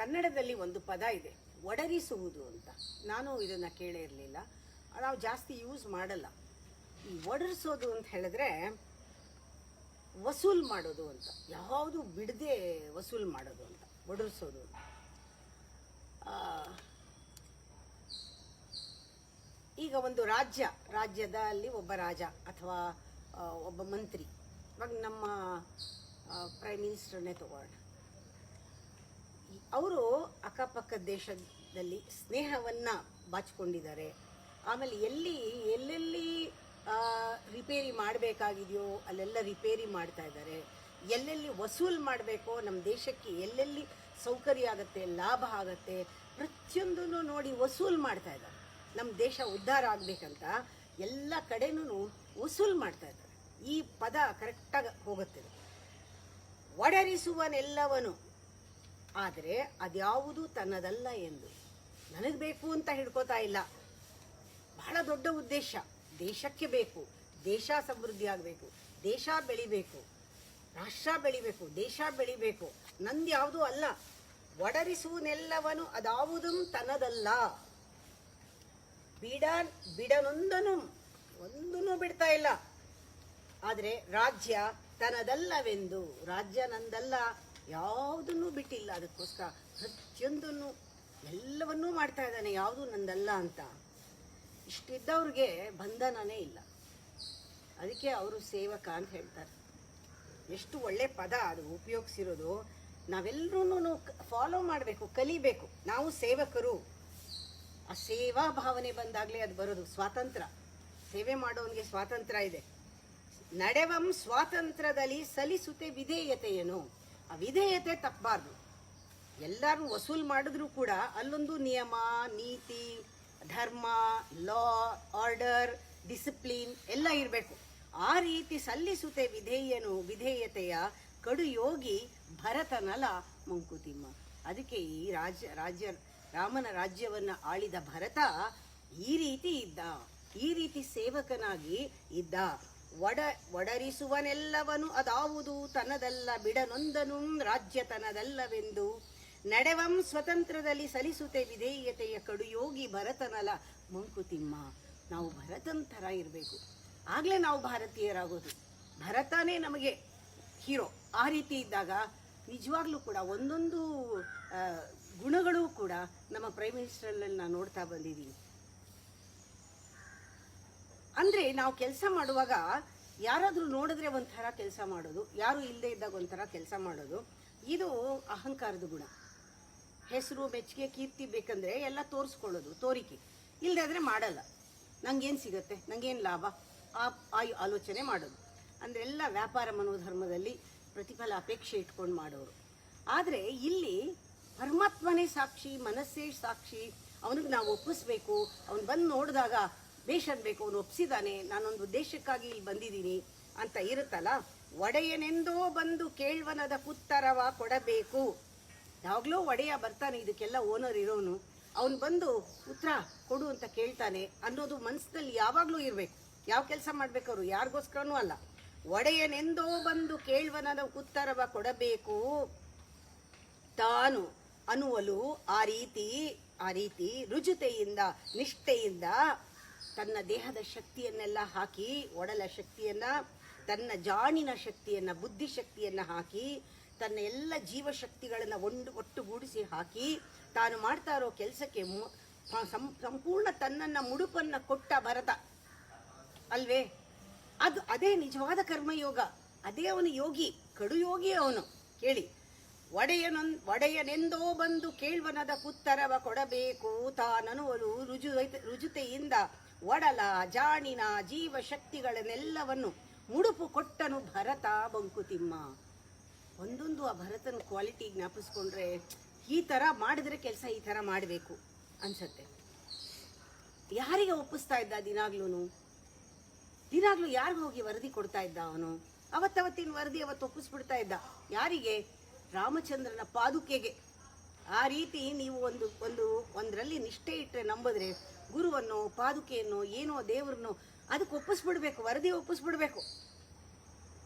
ಕನ್ನಡದಲ್ಲಿ ಒಂದು ಪದ ಇದೆ, ಒಡರಿಸುವುದು ಅಂತ. ನಾನು ಇದನ್ನ ಕೇಳೇ ಇರಲಿಲ್ಲ, ನಾವು ಜಾಸ್ತಿ ಯೂಸ್ ಮಾಡಲ್ಲ. ಈ ಒಡರಿಸೋದು ಅಂತ ಹೇಳಿದ್ರೆ ವಸೂಲ್ ಮಾಡೋದು ಅಂತ, ಯಾವುದು ಬಿಡದೆ ವಸೂಲ್ ಮಾಡೋದು ಅಂತ ಒಡರಿಸೋದು ಅಂತ. ಈಗ ಒಂದು ರಾಜ್ಯದಲ್ಲಿ ಒಬ್ಬ ರಾಜ ಅಥವಾ ಒಬ್ಬ ಮಂತ್ರಿ, ಇವಾಗ ನಮ್ಮ ಪ್ರೈಮ್ ಮಿನಿಸ್ಟರ್ನೇ ತಗೋಣ, ಅವರು ಅಕ್ಕಪಕ್ಕದ ದೇಶದಲ್ಲಿ ಸ್ನೇಹವನ್ನು ಬಾಚಿಕೊಂಡಿದ್ದಾರೆ. ಆಮೇಲೆ ಎಲ್ಲೆಲ್ಲಿ ರಿಪೇರಿ ಮಾಡಬೇಕಾಗಿದೆಯೋ ಅಲ್ಲೆಲ್ಲ ರಿಪೇರಿ ಮಾಡ್ತಾ ಇದ್ದಾರೆ. ಎಲ್ಲೆಲ್ಲಿ ವಸೂಲ್ ಮಾಡಬೇಕೋ ನಮ್ಮ ದೇಶಕ್ಕೆ ಎಲ್ಲೆಲ್ಲಿ ಸೌಕರ್ಯ ಆಗುತ್ತೆ, ಲಾಭ ಆಗುತ್ತೆ, ಪ್ರತಿಯೊಂದನ್ನು ನೋಡಿ ವಸೂಲ್ ಮಾಡ್ತಾ ಇದ್ದಾರೆ. ನಮ್ಮ ದೇಶ ಉದ್ಧಾರ ಆಗಬೇಕಂತ ಎಲ್ಲ ಕಡೆನೂ ವಸೂಲ್ ಮಾಡ್ತಾ ಇದ್ದಾರೆ. ಈ ಪದ ಕರೆಕ್ಟಾಗಿ ಹೋಗುತ್ತೆ, ಒಡರಿಸುವನೆಲ್ಲವನು. ಆದರೆ ಅದ್ಯಾವುದು ತನ್ನದಲ್ಲ ಎಂದು ನನಗೆ ಬೇಕು ಅಂತ ಹಿಡ್ಕೋತಾ ಇಲ್ಲ. ಬಹಳ ದೊಡ್ಡ ಉದ್ದೇಶ, ದೇಶಕ್ಕೆ ಬೇಕು, ದೇಶ ಸಮೃದ್ಧಿ ಆಗಬೇಕು, ದೇಶ ಬೆಳಿಬೇಕು, ರಾಷ್ಟ್ರ ಬೆಳಿಬೇಕು, ದೇಶ ಬೆಳಿಬೇಕು, ನಂದು ಯಾವುದೂ ಅಲ್ಲ. ಒಡರಿಸುವನೆಲ್ಲವನು ಅದಾವುದೂ ತನ್ನದಲ್ಲ. ಬಿಡನೊಂದನು ಒಂದೂ ಬಿಡ್ತಾ ಇಲ್ಲ. ಆದರೆ ರಾಜ್ಯ ತನ್ನದಲ್ಲವೆಂದು, ರಾಜ್ಯ ನಂದಲ್ಲ, ಯಾವುದನ್ನು ಬಿಟ್ಟಿಲ್ಲ. ಅದಕ್ಕೋಸ್ಕರ ಪ್ರತಿಯೊಂದನ್ನು ಎಲ್ಲವನ್ನೂ ಮಾಡ್ತಾ ಇದ್ದಾನೆ, ಯಾವುದು ನಂದಲ್ಲ ಅಂತ. ಇಷ್ಟಿದ್ದವ್ರಿಗೆ ಬಂಧನನೇ ಇಲ್ಲ. ಅದಕ್ಕೆ ಅವರು ಸೇವಕ ಅಂತ ಹೇಳ್ತಾರೆ. ಎಷ್ಟು ಒಳ್ಳೆ ಪದ ಅದು ಉಪಯೋಗಿಸಿರೋದು. ನಾವೆಲ್ಲರೂ ಫಾಲೋ ಮಾಡಬೇಕು, ಕಲಿಬೇಕು. ನಾವು ಸೇವಕರು. ಆ ಸೇವಾ ಭಾವನೆ ಬಂದಾಗಲೇ ಅದು ಬರೋದು. ಸ್ವಾತಂತ್ರ್ಯ, ಸೇವೆ ಮಾಡೋನಿಗೆ ಸ್ವಾತಂತ್ರ್ಯ ಇದೆ. ನಡೆವಂ ಸ್ವಾತಂತ್ರ್ಯದಲ್ಲಿ ಸಲ್ಲಿಸುತ್ತೆ ವಿಧೇಯತೆಯೇನು. ಆ ವಿಧೇಯತೆ ತಪ್ಪಬಾರ್ದು. ಎಲ್ಲರೂ ವಸೂಲ್ ಮಾಡಿದ್ರೂ ಕೂಡ ಅಲ್ಲೊಂದು ನಿಯಮ, ನೀತಿ, ಧರ್ಮ, ಲಾ, ಆರ್ಡರ್, ಡಿಸಿಪ್ಲಿನ್ ಎಲ್ಲ ಇರಬೇಕು. ಆ ರೀತಿ ಸಲ್ಲಿಸುತ್ತೆ ವಿಧೇಯತೆಯ ಕಡು ಯೋಗಿ ಭರತನಲ ಮಂಕುತಿಮ್ಮ. ಅದಕ್ಕೆ ಈ ರಾಮನ ರಾಜ್ಯವನ್ನು ಆಳಿದ ಭರತ ಈ ರೀತಿ ಇದ್ದ, ಈ ರೀತಿ ಸೇವಕನಾಗಿ ಇದ್ದ. ಒಡರಿಸುವನೆಲ್ಲವನು ಅದಾವುದು ತನ್ನದಲ್ಲ, ಬಿಡನೊಂದನು ರಾಜ್ಯ ತನ್ನದಲ್ಲವೆಂದು. ನಡೆವಂ ಸ್ವತಂತ್ರದಲ್ಲಿ ಸಲ್ಲಿಸುತ್ತೆ ವಿಧೇಯತೆಯ ಕಡುಯೋಗಿ ಭರತನಲ ಮಂಕುತಿಮ್ಮ. ನಾವು ಭರತನ ಥರ ಇರಬೇಕು, ಆಗಲೇ ನಾವು ಭಾರತೀಯರಾಗೋದು. ಭರತನೇ ನಮಗೆ ಹೀರೋ. ಆ ರೀತಿ ಇದ್ದಾಗ ನಿಜವಾಗ್ಲೂ ಕೂಡ ಒಂದೊಂದು ಗುಣಗಳು ಕೂಡ ನಮ್ಮ ಪ್ರೈಮ್ ಮಿನಿಸ್ಟರಲ್ಲಿ ನಾನು ನೋಡ್ತಾ ಬಂದಿದ್ದೀನಿ. ಅಂದರೆ ನಾವು ಕೆಲಸ ಮಾಡುವಾಗ ಯಾರಾದರೂ ನೋಡಿದ್ರೆ ಒಂಥರ ಕೆಲಸ ಮಾಡೋದು, ಯಾರು ಇಲ್ಲದೆ ಇದ್ದಾಗ ಒಂಥರ ಕೆಲಸ ಮಾಡೋದು, ಇದು ಅಹಂಕಾರದ ಗುಣ. ಹೆಸರು, ಮೆಚ್ಚುಗೆ, ಕೀರ್ತಿ ಬೇಕಂದ್ರೆ ಎಲ್ಲ ತೋರಿಸ್ಕೊಳ್ಳೋದು, ತೋರಿಕೆ. ಇಲ್ಲದೆ ಆದರೆ ಮಾಡಲ್ಲ. ನಂಗೇನು ಸಿಗುತ್ತೆ, ನಂಗೇನು ಲಾಭ, ಆ ಆಲೋಚನೆ ಮಾಡೋದು. ಅಂದರೆ ಎಲ್ಲ ವ್ಯಾಪಾರ ಮನೋಧರ್ಮದಲ್ಲಿ ಪ್ರತಿಫಲ ಅಪೇಕ್ಷೆ ಇಟ್ಕೊಂಡು ಮಾಡೋರು. ಆದರೆ ಇಲ್ಲಿ ಪರಮಾತ್ಮನೇ ಸಾಕ್ಷಿ, ಮನಸ್ಸೇ ಸಾಕ್ಷಿ. ಅವನಿಗೆ ನಾವು ಒಪ್ಪಿಸ್ಬೇಕು. ಅವನು ಬಂದು ನೋಡಿದಾಗ ಬೇಷ್ ಅನ್ಬೇಕು, ಅವನು ಒಪ್ಸಿದಾನೆ, ನಾನೊಂದು ಉದ್ದೇಶಕ್ಕಾಗಿ ಇಲ್ಲಿ ಬಂದಿದ್ದೀನಿ ಅಂತ ಇರುತ್ತಲ್ಲ. ಒಡೆಯನೆಂದೋ ಬಂದು ಕೇಳ್ವನದ ಪುತ್ತರವ ಕೊಡಬೇಕು. ಯಾವಾಗಲೂ ಒಡೆಯ ಬರ್ತಾನೆ, ಇದಕ್ಕೆಲ್ಲ ಓನರ್ ಇರೋನು, ಅವನು ಬಂದು ಉತ್ತರ ಕೊಡು ಅಂತ ಕೇಳ್ತಾನೆ ಅನ್ನೋದು ಮನಸ್ಸಿನಲ್ಲಿ ಯಾವಾಗಲೂ ಇರಬೇಕು. ಯಾವ ಕೆಲಸ ಮಾಡ್ಬೇಕವ್ರು, ಯಾರಿಗೋಸ್ಕರನೂ ಅಲ್ಲ. ಒಡೆಯನೆಂದೋ ಬಂದು ಕೇಳ್ವನದ ಉತ್ತರವ ಕೊಡಬೇಕು ತಾನು ಅನ್ನುವಲು. ಆ ರೀತಿ ರುಜುತೆಯಿಂದ, ನಿಷ್ಠೆಯಿಂದ ತನ್ನ ದೇಹದ ಶಕ್ತಿಯನ್ನೆಲ್ಲ ಹಾಕಿ, ಒಡಲ ಶಕ್ತಿಯನ್ನ, ತನ್ನ ಜಾಣಿನ ಶಕ್ತಿಯನ್ನ, ಬುದ್ಧಿಶಕ್ತಿಯನ್ನ ಹಾಕಿ, ತನ್ನ ಎಲ್ಲ ಜೀವಶಕ್ತಿಗಳನ್ನು ಒಟ್ಟುಗೂಡಿಸಿ ಹಾಕಿ ತಾನು ಮಾಡ್ತಾ ಇರೋ ಕೆಲಸಕ್ಕೆ ಸಂಪೂರ್ಣ ತನ್ನನ್ನು ಮುಡುಪನ್ನ ಕೊಟ್ಟ ಭರತ ಅಲ್ವೇ. ಅದೇ ನಿಜವಾದ ಕರ್ಮಯೋಗ. ಅದೇ ಅವನು ಯೋಗಿ, ಕಡು ಯೋಗಿ ಅವನು. ಕೇಳಿ, ಒಡೆಯನೆಂದೋ ಬಂದು ಕೇಳ್ವನದ ಪುತ್ತರವ ಕೊಡಬೇಕು ತಾನನುವಲು ರುಜುತೆಯಿಂದ ಒಡಲ ಜಾಣಿನ ಜೀವಶಕ್ತಿಗಳನ್ನೆಲ್ಲವನ್ನು ಮುಡುಪು ಕೊಟ್ಟನು ಭರತ ಮಂಕುತಿಮ್ಮ. ಒಂದೊಂದು ಆ ಭರತನ ಕ್ವಾಲಿಟಿ ಜ್ಞಾಪಿಸ್ಕೊಂಡ್ರೆ ಈ ಥರ ಮಾಡಿದ್ರೆ ಕೆಲಸ ಈ ಥರ ಮಾಡಬೇಕು ಅನ್ಸತ್ತೆ. ಯಾರಿಗೆ ಒಪ್ಪಿಸ್ತಾ ಇದ್ದ ದಿನಾಗ್ಲೂ ಯಾರಿಗೂ ಹೋಗಿ ವರದಿ ಕೊಡ್ತಾ ಇದ್ದ ಅವನು? ಅವತ್ತವತ್ತಿನ ವರದಿ ಅವತ್ತು ಒಪ್ಪಿಸ್ಬಿಡ್ತಾ ಇದ್ದ. ಯಾರಿಗೆ? ರಾಮಚಂದ್ರನ ಪಾದುಕೆಗೆ. ಆ ರೀತಿ ನೀವು ಒಂದರಲ್ಲಿ ನಿಷ್ಠೆ ಇಟ್ಟರೆ, ನಂಬಿದ್ರೆ, ಗುರುವನ್ನು, ಪಾದುಕೆಯನ್ನು, ಏನೋ ದೇವರನ್ನು ಅದಕ್ಕೆ ಒಪ್ಪಿಸ್ಬಿಡ್ಬೇಕು, ವರದಿ ಒಪ್ಪಿಸ್ಬಿಡ್ಬೇಕು.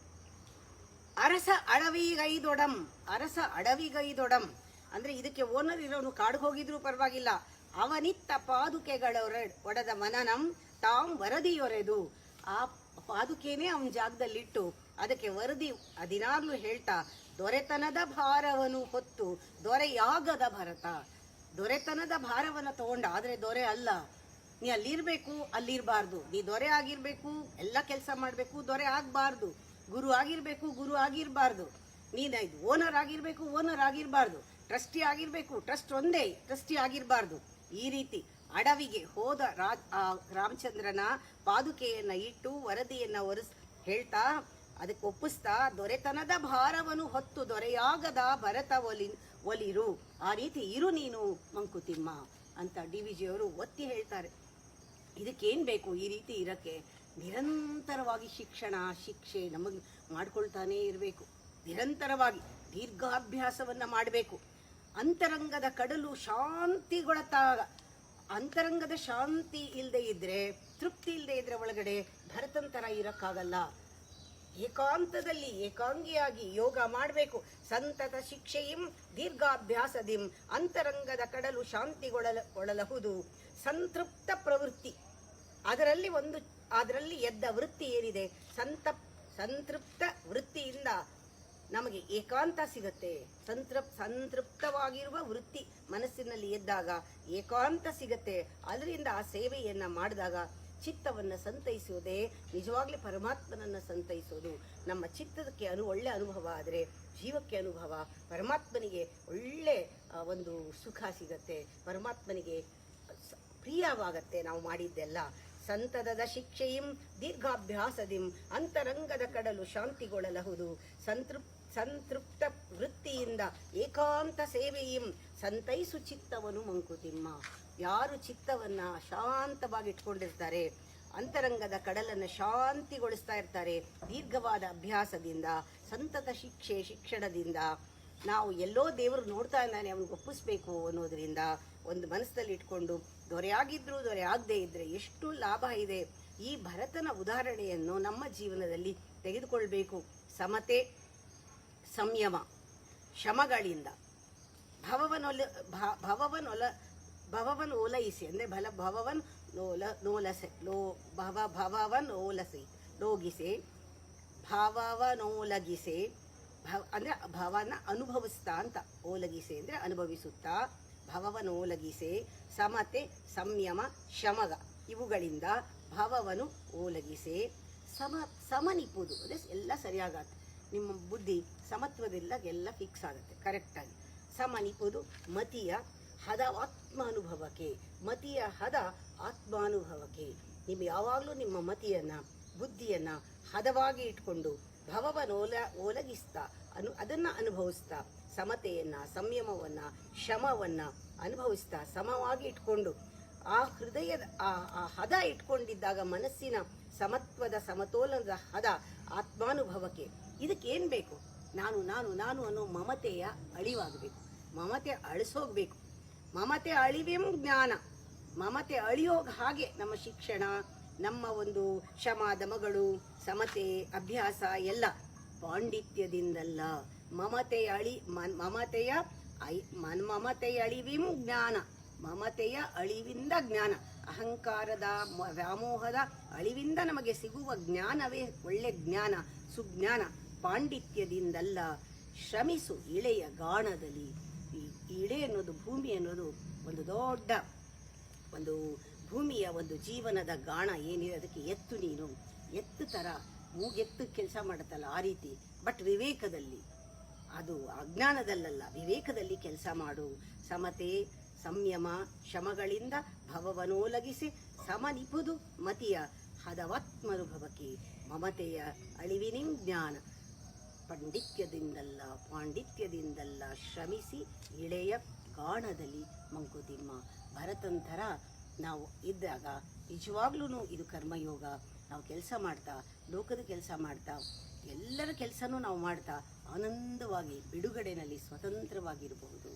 ಅರಸ ಅಡವಿಗೈದೊಡಂ ಅಂದ್ರೆ ಇದಕ್ಕೆ ಓನರ್ ಇರೋನು ಕಾಡ್ಗೆ ಹೋಗಿದ್ರು ಪರವಾಗಿಲ್ಲ, ಅವನಿತ್ತ ಪಾದುಕೆಗಳ ಒಡೆದ ಮನನಂ ತಾಂ ವರದಿಯೊರೆದು, ಆ ಪಾದುಕೆನೇ ಅವನ ಜಾಗದಲ್ಲಿಟ್ಟು ಅದಕ್ಕೆ ವರದಿ ಅದಿನಾಗ್ಲೂ ಹೇಳ್ತಾ, ದೊರೆತನದ ಭಾರವನ್ನು ಹೊತ್ತು ದೊರೆಯಾಗದ ಭರತ. ದೊರೆತನದ ಭಾರವನ್ನು ತಗೊಂಡ, ಆದ್ರೆ ದೊರೆ ಅಲ್ಲ. ನೀ ಅಲ್ಲಿರ್ಬೇಕು, ಅಲ್ಲಿರ್ಬಾರ್ದು. ನೀ ದೊರೆ ಆಗಿರ್ಬೇಕು, ಎಲ್ಲ ಕೆಲಸ ಮಾಡ್ಬೇಕು, ದೊರೆ ಆಗ್ಬಾರ್ದು. ಗುರು ಆಗಿರ್ಬೇಕು, ಗುರು ಆಗಿರ್ಬಾರ್ದು. ನೀನು ಓನರ್ ಆಗಿರ್ಬೇಕು, ಓನರ್ ಆಗಿರ್ಬಾರ್ದು. ಟ್ರಸ್ಟಿ ಆಗಿರ್ಬೇಕು, ಟ್ರಸ್ಟ್ ಒಂದೇ, ಟ್ರಸ್ಟಿ ಆಗಿರ್ಬಾರ್ದು. ಈ ರೀತಿ ಅಡವಿಗೆ ಹೋದ ರಾಮಚಂದ್ರನ ಪಾದುಕೆಯನ್ನ ಇಟ್ಟು ವರದಿಯನ್ನ ಹೇಳ್ತಾ ಅದಕ್ಕೆ ಒಪ್ಪಿಸ್ತಾ, ದೊರೆತನದ ಭಾರವನ್ನು ಹೊತ್ತು ದೊರೆಯಾಗದ ಭರತ ಒಲಿರು, ಆ ರೀತಿ ಇರು ನೀನು ಮಂಕುತಿಮ್ಮ ಅಂತ DVG ಅವರು ಒತ್ತಿ ಹೇಳ್ತಾರೆ. ಇದಕ್ಕೇನ್ ಬೇಕು? ಈ ರೀತಿ ಇರಕ್ಕೆ ನಿರಂತರವಾಗಿ ಶಿಕ್ಷಣ, ಶಿಕ್ಷೆ ನಮಗೆ ಮಾಡ್ಕೊಳ್ತಾನೇ ಇರಬೇಕು. ನಿರಂತರವಾಗಿ ದೀರ್ಘಾಭ್ಯಾಸವನ್ನ ಮಾಡಬೇಕು. ಅಂತರಂಗದ ಕಡಲು ಶಾಂತಿಗೊಳತಾಗ, ಅಂತರಂಗದ ಶಾಂತಿ ಇಲ್ಲದೆ ಇದ್ರೆ, ತೃಪ್ತಿ ಇಲ್ಲದೆ ಇದ್ರೆ ಒಳಗಡೆ ಭರತಂತರ ಇರಕ್ಕಾಗಲ್ಲ. ಏಕಾಂತದಲ್ಲಿ ಏಕಾಂಗಿಯಾಗಿ ಯೋಗ ಮಾಡಬೇಕು. ಸಂತತ ಶಿಕ್ಷೆಯಿಂ ದೀರ್ಘಾಭ್ಯಾಸದಿಂ ಅಂತರಂಗದ ಕಡಲು ಶಾಂತಿಗೊಳ್ಳಲಹುದು. ಸಂತೃಪ್ತ ಪ್ರವೃತ್ತಿ, ಅದರಲ್ಲಿ ಎದ್ದ ವೃತ್ತಿ ಏನಿದೆ, ಸಂತೃಪ್ತ ವೃತ್ತಿಯಿಂದ ನಮಗೆ ಏಕಾಂತ ಸಿಗತ್ತೆ. ಸಂತೃಪ್ತವಾಗಿರುವ ವೃತ್ತಿ ಮನಸ್ಸಿನಲ್ಲಿ ಎದ್ದಾಗ ಏಕಾಂತ ಸಿಗತ್ತೆ. ಅದರಿಂದ ಆ ಸೇವೆಯನ್ನ ಮಾಡಿದಾಗ ಚಿತ್ತವನ್ನು ಸಂತೈಸುವುದೇ ನಿಜವಾಗ್ಲೂ ಪರಮಾತ್ಮನನ್ನು ಸಂತೈಸೋದು. ನಮ್ಮ ಚಿತ್ತದಕ್ಕೆ ಒಳ್ಳೆ ಅನುಭವ ಆದರೆ ಜೀವಕ್ಕೆ ಅನುಭವ, ಪರಮಾತ್ಮನಿಗೆ ಒಳ್ಳೆ ಒಂದು ಸುಖ ಸಿಗತ್ತೆ, ಪರಮಾತ್ಮನಿಗೆ ಪ್ರಿಯವಾಗತ್ತೆ ನಾವು ಮಾಡಿದ್ದೆಲ್ಲ. ಸಂತದದ ಶಿಕ್ಷೆಯಿಂ ದೀರ್ಘಾಭ್ಯಾಸದಿಂ ಅಂತರಂಗದ ಕಡಲು ಶಾಂತಿಗೊಳ್ಳಲಹುದು. ಸಂತೃಪ್ತ ವೃತ್ತಿಯಿಂದ ಏಕಾಂತ ಸೇವೆಯಿಂ ಸಂತೈಸು ಚಿತ್ತವನು ಮಂಕುತಿಮ್ಮ. ಯಾರು ಚಿತ್ತವನ್ನ ಶಾಂತವಾಗಿ ಇಟ್ಕೊಂಡಿರ್ತಾರೆ, ಅಂತರಂಗದ ಕಡಲನ್ನು ಶಾಂತಿಗೊಳಿಸ್ತಾ ಇರ್ತಾರೆ, ದೀರ್ಘವಾದ ಅಭ್ಯಾಸದಿಂದ, ಸಂತತ ಶಿಕ್ಷಣದಿಂದ, ನಾವು ಎಲ್ಲೋ ದೇವರು ನೋಡ್ತಾ ಇದ್ದಾನೆ ಅವನಿಗೆ ಒಪ್ಪಿಸ್ಬೇಕು ಅನ್ನೋದ್ರಿಂದ ಒಂದು ಮನಸ್ಸಲ್ಲಿ ಇಟ್ಕೊಂಡು ದೊರೆಯಾಗಿದ್ರು ದೊರೆ ಆಗದೆ ಇದ್ರೆ ಎಷ್ಟು ಲಾಭ ಇದೆ. ಈ ಭರತನ ಉದಾಹರಣೆಯನ್ನು ನಮ್ಮ ಜೀವನದಲ್ಲಿ ತೆಗೆದುಕೊಳ್ಬೇಕು. ಸಮತೆ, ಸಂಯಮ, ಶಮಗಳಿಂದ ಭವವನ್ ಓಲೈಸಿ ಅಂದ್ರೆ ಭವವನ್ ಲೋಗಿಸೆ, ಭಾವವನೋಲಗಿಸೆ ಅಂದ್ರೆ ಭವನ ಅನುಭವಿಸ್ತಾ ಅಂತ, ಓಲಗಿಸೆ ಅಂದ್ರೆ ಅನುಭವಿಸುತ್ತಾ, ಭವವನೋಲಗಿಸೆ, ಸಮತೆ, ಸಂಯಮ, ಶಮಗ ಇವುಗಳಿಂದ ಭವವನ್ನು ಓಲಗಿಸೆ. ಸಮನಿಪುದು ಅಂದ್ರೆ ಎಲ್ಲ ಸರಿಯಾಗತ್ತೆ. ನಿಮ್ಮ ಬುದ್ಧಿ ಸಮತ್ವದಿಂದ ಎಲ್ಲ ಫಿಕ್ಸ್ ಆಗುತ್ತೆ ಕರೆಕ್ಟಾಗಿ. ಸಮನಿಪುದು ಮತಿಯ ಹದ ಆತ್ಮಾನುಭವಕ್ಕೆ, ಮತಿಯ ಹದ ಆತ್ಮಾನುಭವಕ್ಕೆ. ನೀವು ಯಾವಾಗಲೂ ನಿಮ್ಮ ಮತಿಯನ್ನ, ಬುದ್ಧಿಯನ್ನ ಹದವಾಗಿ ಇಟ್ಕೊಂಡು ಓಲಗಿಸ್ತಾ ಅದನ್ನ ಅನುಭವಿಸ್ತಾ, ಸಮತೆಯನ್ನ, ಸಂಯಮವನ್ನ, ಶಮವನ್ನ ಅನುಭವಿಸ್ತಾ ಸಮವಾಗಿ ಇಟ್ಕೊಂಡು ಆ ಹೃದಯದ ಆ ಹದ ಇಟ್ಕೊಂಡಿದ್ದಾಗ ಮನಸ್ಸಿನ ಸಮತ್ವದ ಸಮತೋಲನದ ಹದ ಆತ್ಮಾನುಭವಕ್ಕೆ. ಇದಕ್ಕೇನ್ ಬೇಕು? ನಾನು ನಾನು ನಾನು ಅನ್ನೋ ಮಮತೆಯ ಅಳಿವಾಗಬೇಕು. ಮಮತೆ ಅಳಿಸೋಗ್ಬೇಕು. ಮಮತೆ ಅಳಿವೆಂ ಜ್ಞಾನ. ಮಮತೆ ಅಳಿಯೋಗ ಹಾಗೆ ನಮ್ಮ ಶಿಕ್ಷಣ, ನಮ್ಮ ಒಂದು ಶಮ ದಮಗಳು, ಸಮತೆ, ಅಭ್ಯಾಸ ಎಲ್ಲ ಪಾಂಡಿತ್ಯದಿಂದಲ್ಲ. ಮಮತೆಯ ಅಳಿವಿಂ ಜ್ಞಾನ. ಮಮತೆಯ ಅಳಿವಿಂದ ಜ್ಞಾನ. ಅಹಂಕಾರದ ವ್ಯಾಮೋಹದ ಅಳಿವಿಂದ ನಮಗೆ ಸಿಗುವ ಜ್ಞಾನವೇ ಒಳ್ಳೆ ಜ್ಞಾನ, ಸುಜ್ಞಾನ. ಪಾಂಡಿತ್ಯದಿಂದಲ್ಲ. ಶ್ರಮಿಸು ಇಳೆಯ ಗಾಣದಲ್ಲಿ. ಈ ಇಳೆ ಅನ್ನೋದು, ಭೂಮಿ ಅನ್ನೋದು ಒಂದು ದೊಡ್ಡ ಒಂದು ಭೂಮಿಯ ಒಂದು ಜೀವನದ ಗಾಣ ಏನಿದೆ, ಅದಕ್ಕೆ ಎತ್ತು. ನೀನು ಎತ್ತು ತರ ಮೂಗೆತ್ತು ಕೆಲಸ ಮಾಡುತ್ತಲ್ಲ ಆ ರೀತಿ. ಬಟ್ ವಿವೇಕದಲ್ಲಿ, ಅದು ಅಜ್ಞಾನದಲ್ಲ, ವಿವೇಕದಲ್ಲಿ ಕೆಲಸ ಮಾಡು. ಸಮತೆ, ಸಂಯಮ, ಶಮಗಳಿಂದ ಭವವನೋಲಗಿಸಿ ಸಮನಿಪುದು ಮತಿಯ ಹದವಾತ್ಮನುಭವಕ್ಕೆ. ಮಮತೆಯ ಅಳಿವಿನಿಂ ಜ್ಞಾನ. ಪಾಂಡಿತ್ಯದಿಂದಲ್ಲ ಶ್ರಮಿಸಿ ಇಳೆಯ ಗಾಣದಲ್ಲಿ ಮಂಕುತಿಮ್ಮ. ಭರತಂತರ ನಾವು ಇದ್ದಾಗ ನಿಜವಾಗ್ಲೂ ಇದು ಕರ್ಮಯೋಗ. ನಾವು ಕೆಲಸ ಮಾಡ್ತಾ, ಲೋಕದ ಕೆಲಸ ಮಾಡ್ತಾ, ಎಲ್ಲರ ಕೆಲಸನೂ ನಾವು ಮಾಡ್ತಾ ಆನಂದವಾಗಿ ಬಿಡುಗಡೆನಲ್ಲಿ ಸ್ವತಂತ್ರವಾಗಿರಬಹುದು.